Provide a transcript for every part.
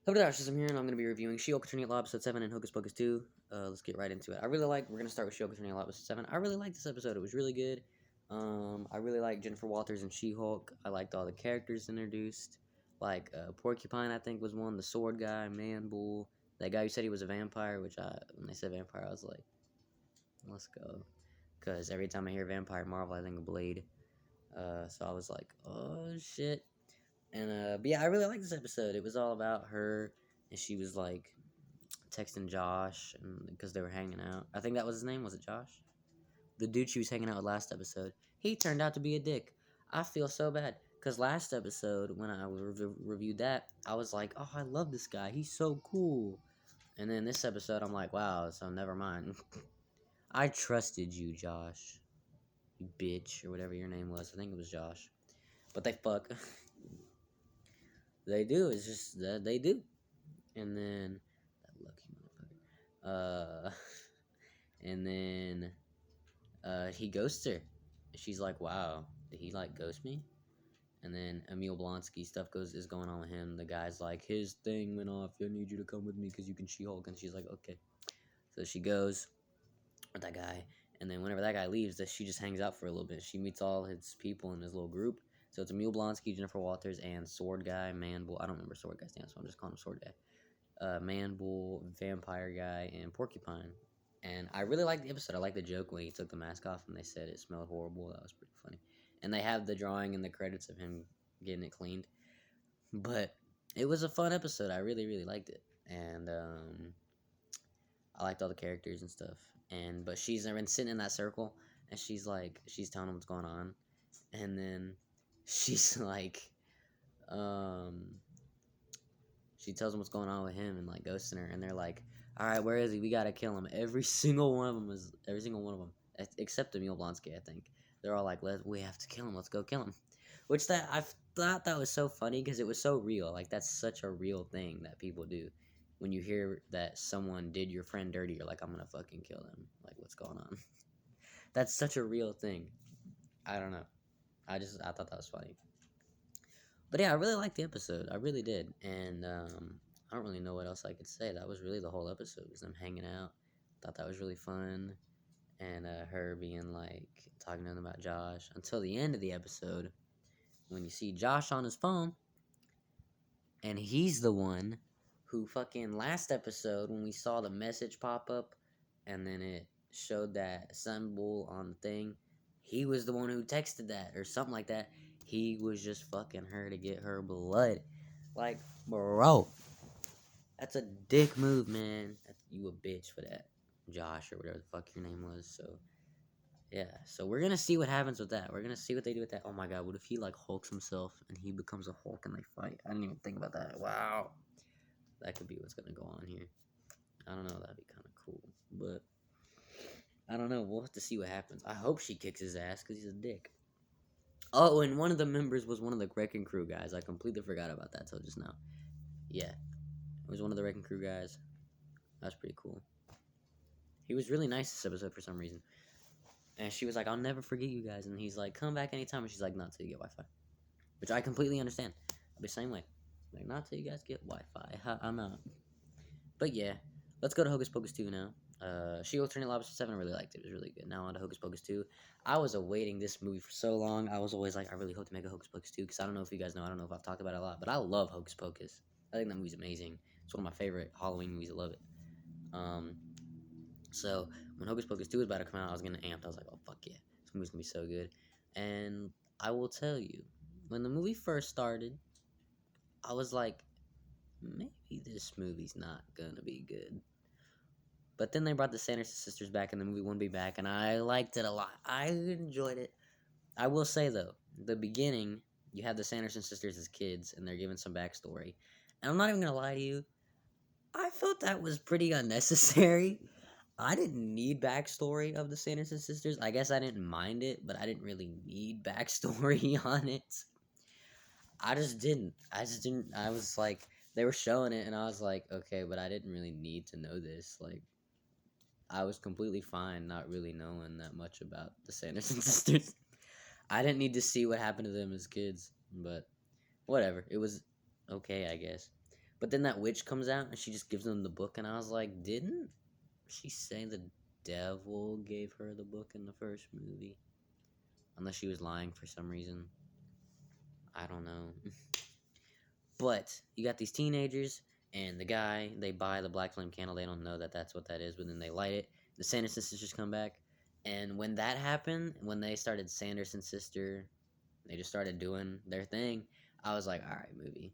Hello, I'm here, and I'm going to be reviewing She-Hulk Attorney at Law Episode 7 and Hocus Pocus 2. Let's get right into it. We're going to start with She-Hulk Attorney at Law Episode 7. I really liked this episode. It was really good. I really liked Jennifer Walters and She-Hulk. I liked all the characters introduced. Like, Porcupine, I think, was one. The sword guy, Man Bull. That guy who said he was a vampire, when they said vampire, I was like, let's go. Because every time I hear vampire Marvel, I think of Blade. So I was like, oh, shit. But yeah, I really liked this episode. It was all about her, and she was like texting Josh, and because they were hanging out. I think that was his name. Was it Josh? The dude she was hanging out with last episode. He turned out to be a dick. I feel so bad because last episode when I reviewed that, I was like, oh, I love this guy. He's so cool. And then this episode, I'm like, wow. So never mind. I trusted you, Josh. You bitch, or whatever your name was. I think it was Josh. But they fuck. They do. It's just that they do. And then that lucky motherfucker. And then he ghosts her. She's like, "Wow, did he like ghost me?" And then Emil Blonsky stuff is going on with him. The guy's like, his thing went off. I need you to come with me because you can She-Hulk. And she's like, okay. So she goes with that guy. And then whenever that guy leaves, she just hangs out for a little bit. She meets all his people in his little group. So it's Emil Blonsky, Jennifer Walters, and Sword Guy, Man Bull. I don't remember Sword Guy's name, so I'm just calling him Sword Guy. Man Bull, Vampire Guy, and Porcupine. And I really liked the episode. I liked the joke when he took the mask off and they said it smelled horrible. That was pretty funny. And they have the drawing and the credits of him getting it cleaned. But it was a fun episode. I really, really liked it. And I liked all the characters and stuff. But she's been sitting in that circle and she's telling them what's going on. And then she's like, she tells them what's going on with him and like ghosting her. And they're like, all right, where is he? We gotta kill him. Every single one of them, except Emil Blonsky, I think. They're all like, we have to kill him. Let's go kill him. Which I thought that was so funny because it was so real. Like that's such a real thing that people do. When you hear that someone did your friend dirty, you're like, I'm gonna fucking kill him. Like, what's going on? That's such a real thing. I don't know. I thought that was funny. But yeah, I really liked the episode. I really did. And I don't really know what else I could say. That was really the whole episode because I'm hanging out. Thought that was really fun. And her being like talking to him about Josh until the end of the episode when you see Josh on his phone. And he's the one who fucking last episode when we saw the message pop up and then it showed that symbol on the thing. He was the one who texted that or something like that. He was just fucking her to get her blood. Like, bro. That's a dick move, man. You a bitch for that. Josh, or whatever the fuck your name was. So, yeah. So, we're gonna see what happens with that. We're gonna see what they do with that. Oh my god, what if he, like, hulks himself and he becomes a Hulk and they fight? I didn't even think about that. Wow. That could be what's gonna go on here. I don't know. That'd be kind of cool. But, I don't know. We'll have to see what happens. I hope she kicks his ass because he's a dick. Oh, and one of the members was one of the Wrecking Crew guys. I completely forgot about that till just now. Yeah. It was one of the Wrecking Crew guys. That's pretty cool. He was really nice this episode for some reason. And she was like, I'll never forget you guys. And he's like, come back anytime. And she's like, not till you get Wi-Fi. Which I completely understand. I'll be the same way. Like, not till you guys get Wi-Fi. I'm out. But yeah. Let's go to Hocus Pocus 2 now. She-Hulk Attorney at Law Episode 7, I really liked it. It was really good. Now on to Hocus Pocus 2. I was awaiting this movie for so long. I was always like, I really hope to make a Hocus Pocus 2. Because I don't know if you guys know. I don't know if I've talked about it a lot. But I love Hocus Pocus. I think that movie's amazing. It's one of my favorite Halloween movies. I love it. So when Hocus Pocus 2 was about to come out, I was getting amped. I was like, oh, fuck yeah. This movie's going to be so good. And I will tell you, when the movie first started, I was like, maybe this movie's not going to be good. But then they brought the Sanderson sisters back, and the movie wouldn't be back, and I liked it a lot. I enjoyed it. I will say, though, the beginning, you have the Sanderson sisters as kids, and they're given some backstory. And I'm not even going to lie to you, I felt that was pretty unnecessary. I didn't need backstory of the Sanderson sisters. I guess I didn't mind it, but I didn't really need backstory on it. I just didn't. I was like, they were showing it, and I was like, okay, but I didn't really need to know this. Like, I was completely fine not really knowing that much about the Sanderson sisters. I didn't need to see what happened to them as kids, but whatever. It was okay, I guess. But then that witch comes out and she just gives them the book, and I was like, didn't she say the devil gave her the book in the first movie? Unless she was lying for some reason. I don't know. But you got these teenagers and the guy, they buy the black flame candle. They don't know that that's what that is, but then they light it. The Sanderson sisters come back. And when that happened, when they started Sanderson sister, they just started doing their thing. I was like, all right, movie.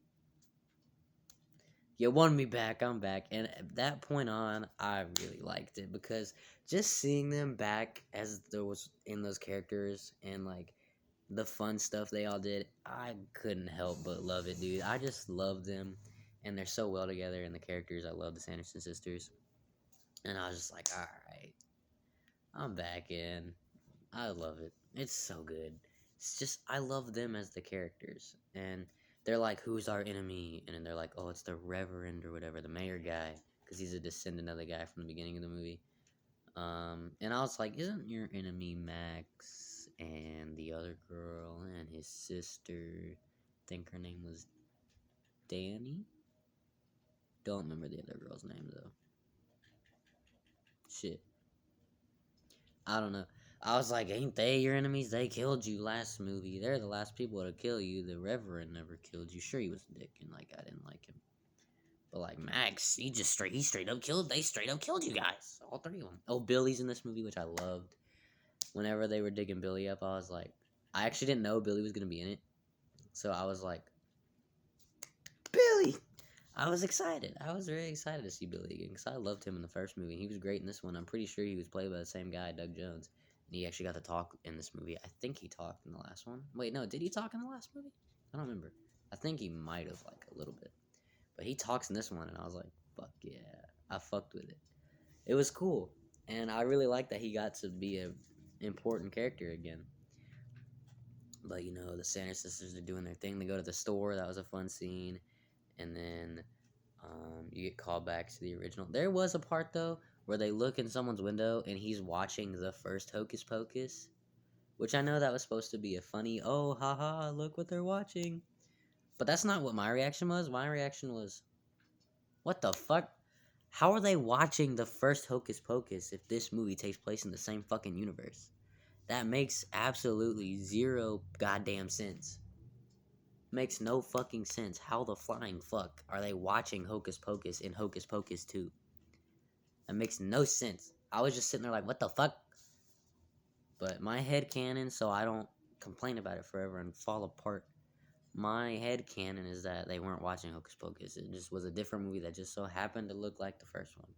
You won me back. I'm back. And at that point on, I really liked it because just seeing them back as there was in those characters and like the fun stuff they all did, I couldn't help but love it, dude. I just love them, and they're so well together. And the characters, I love the Sanderson sisters, and I was just like, all right, I'm back in. I love it. It's so good. It's just I love them as the characters, and they're like, "Who's our enemy?" And then they're like, "Oh, it's the Reverend or whatever, the mayor guy, because he's a descendant of the guy from the beginning of the movie." And I was like, "Isn't your enemy Max and the other girl and his sister? I think her name was Danny. Don't remember the other girl's name though. Shit, I don't know." I was like, ain't they your enemies? They killed you last movie. They're the last people to kill you. The Reverend never killed you. Sure, he was a dick, and like I didn't like him. But like Max, he straight up killed. They straight up killed you guys, all three of them. Oh, Billy's in this movie, which I loved. Whenever they were digging Billy up, I was like, I actually didn't know Billy was gonna be in it, so I was like, Billy. I was excited. I was very excited to see Billy again because I loved him in the first movie. He was great in this one. I'm pretty sure he was played by the same guy, Doug Jones. And he actually got to talk in this movie. I think he talked in the last one. Wait, no, did he talk in the last movie? I don't remember. I think he might have, like, a little bit. But he talks in this one, and I was like, fuck yeah. I fucked with it. It was cool. And I really like that he got to be an important character again. But, you know, the Sanders sisters are doing their thing. They go to the store. That was a fun scene. And then you get called back to the original. There was a part though where they look in someone's window and he's watching the first Hocus Pocus, which I know that was supposed to be a funny, oh haha, look what they're watching. But that's not what my reaction was. My reaction was, what the fuck? How are they watching the first Hocus Pocus if this movie takes place in the same fucking universe? That makes absolutely zero goddamn sense. Makes no fucking sense. How the flying fuck are they watching Hocus Pocus in Hocus Pocus 2? That makes no sense. I was just sitting there like, what the fuck? But my head canon, so I don't complain about it forever and fall apart. My head canon is that they weren't watching Hocus Pocus. It just was a different movie that just so happened to look like the first one.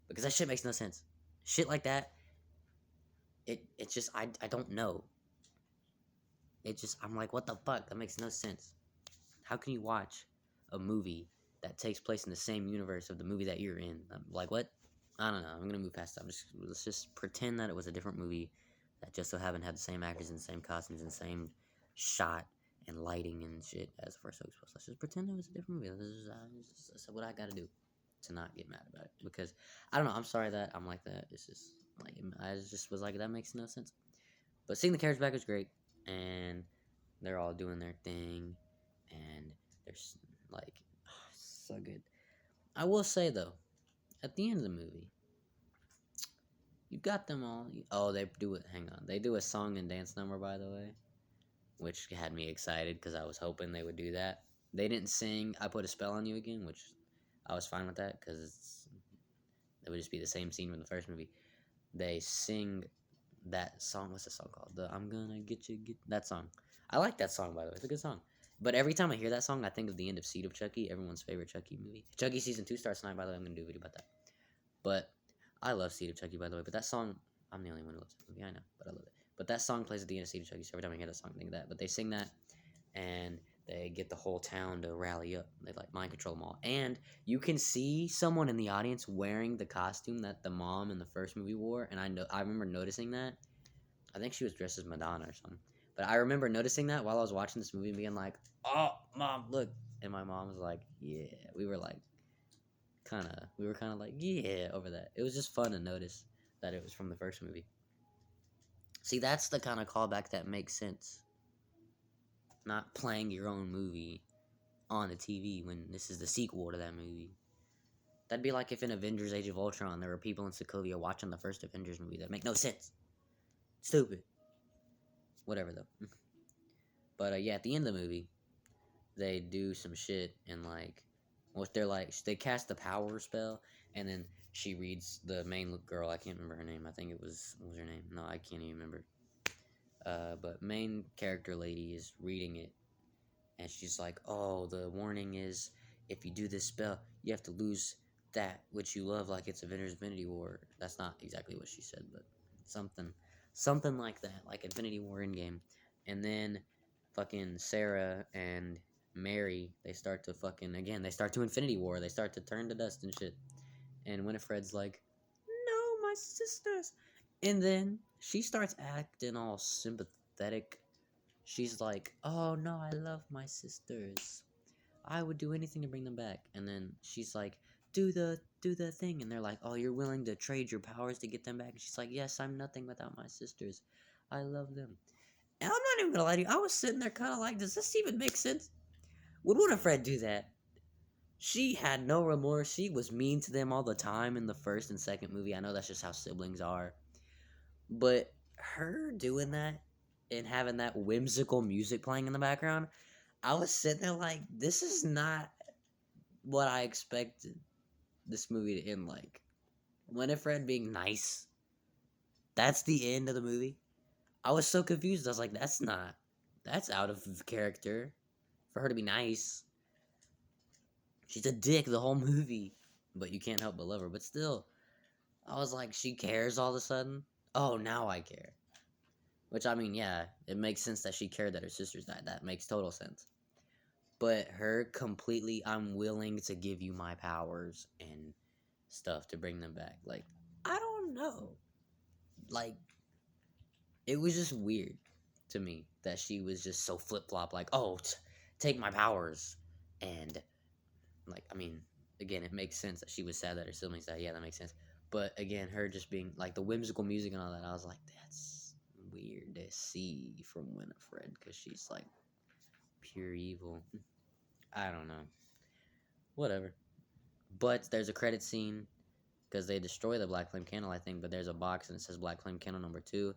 Because that shit makes no sense. Shit like that, it's just, I don't know. I'm like, what the fuck? That makes no sense. How can you watch a movie that takes place in the same universe of the movie that you're in? I'm like, what? I don't know. I'm gonna move past that. Let's just pretend that it was a different movie that just so happened to have the same actors and the same costumes and the same shot and lighting and shit as the first Hocus Pocus. Let's just pretend it was a different movie. That's what I gotta do to not get mad about it, because I don't know. I'm sorry that I'm like that. It's just like I just was like, that makes no sense. But seeing the characters back was great, and they're all doing their thing, and they're like, so good. I will say though, at the end of the movie, you got them all. Oh, they do it. Hang on, they do a song and dance number, by the way, which had me excited because I was hoping they would do that. They didn't sing "I Put a Spell on You" again, which I was fine with that because it would just be the same scene from the first movie. They sing that song. What's the song called? The "I'm Gonna Get that song. I like that song, by the way. It's a good song. But every time I hear that song, I think of the end of Seed of Chucky, everyone's favorite Chucky movie. Chucky season 2 starts tonight, by the way. I'm gonna do a video about that. But I love Seed of Chucky, by the way. But that song, I'm the only one who loves that movie. I know, but I love it. But that song plays at the end of Seed of Chucky, so every time I hear that song, I think of that. But they sing that, and they get the whole town to rally up. They like mind control them all, and you can see someone in the audience wearing the costume that the mom in the first movie wore. And I remember noticing that. I think she was dressed as Madonna or something. But I remember noticing that while I was watching this movie and being like, "Oh, mom, look!" And my mom was like, "Yeah." We were kind of like, "Yeah," over that. It was just fun to notice that it was from the first movie. See, that's the kind of callback that makes sense. Not playing your own movie on the TV when this is the sequel to that movie. That'd be like if in Avengers Age of Ultron there were people in Sokovia watching the first Avengers movie. That make no sense. Stupid. Whatever though. But yeah, at the end of the movie, they do some shit and like, what they're like, they cast the power spell, and then she reads the main girl. I can't remember her name. I think it was, what was her name? No, I can't even remember. But main character lady is reading it, and she's like, "Oh, the warning is if you do this spell, you have to lose that which you love, like it's Avengers Infinity War." That's not exactly what she said, but something, something like that, like Infinity War Endgame. And then fucking Sarah and Mary, they start to fucking again, they start to Infinity War. They start to turn to dust and shit. And Winifred's like, "No, my sisters." And then she starts acting all sympathetic. She's like, "Oh no, I love my sisters. I would do anything to bring them back." And then she's like, "Do the thing." And they're like, "Oh, you're willing to trade your powers to get them back?" And she's like, "Yes, I'm nothing without my sisters. I love them." And I'm not even gonna lie to you, I was sitting there kind of like, does this even make sense? Would Winifred do that? She had no remorse. She was mean to them all the time in the first and second movie. I know that's just how siblings are. But her doing that and having that whimsical music playing in the background, I was sitting there like, this is not what I expected this movie to end like. Winifred being nice, that's the end of the movie. I was so confused. I was like, that's out of character for her to be nice. She's a dick the whole movie, but you can't help but love her. But still, I was like, she cares all of a sudden. Oh, now I care. Which, I mean, yeah, it makes sense that she cared that her sisters died. That makes total sense. But her completely, I'm willing to give you my powers and stuff to bring them back. Like, I don't know. Like, it was just weird to me that she was just so flip flop. Like, oh, take my powers. And, like, I mean, again, it makes sense that she was sad that her siblings died. Yeah, that makes sense. But again, her just being like the whimsical music and all that, I was like, that's weird to see from Winifred because she's like pure evil. I don't know. Whatever. But there's a credit scene because they destroy the Black Flame Candle, I think. But there's a box and it says Black Flame Candle #2.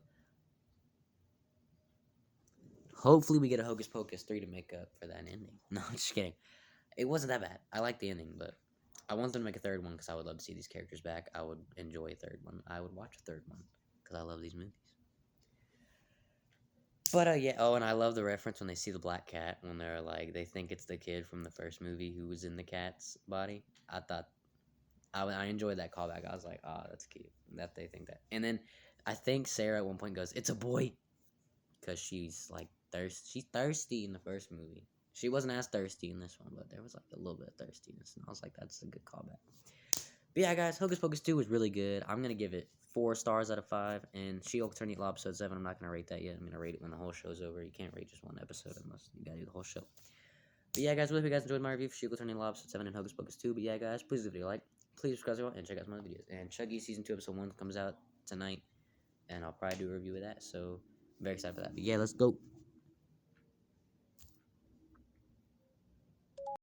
Hopefully, we get a Hocus Pocus 3 to make up for that ending. No, I'm just kidding. It wasn't that bad. I like the ending, but I want them to make a third one because I would love to see these characters back. I would enjoy a third one. I would watch a third one because I love these movies. But yeah, oh, and I love the reference when they see the black cat when they're like, they think it's the kid from the first movie who was in the cat's body. I thought I enjoyed that callback. I was like, oh, that's cute that they think that. And then I think Sarah at one point goes, "It's a boy," because she's like she's thirsty in the first movie. She wasn't as thirsty in this one, but there was like a little bit of thirstiness, and I was like, that's a good callback. But yeah, guys, Hocus Pocus 2 was really good. I'm gonna give it 4 stars out of 5. And She-Hulk Attorney Law episode 7, I'm not gonna rate that yet. I'm gonna rate it when the whole show's over. You can't rate just one episode unless you gotta do the whole show. But yeah, guys, really hope you guys enjoyed my review for She-Hulk Attorney Law episode 7 and Hocus Pocus 2. But yeah, guys, please leave a like, please subscribe, and check out some other videos. And Chuggy season 2 episode 1 comes out tonight, and I'll probably do a review of that. So I'm very excited for that. But yeah, let's go.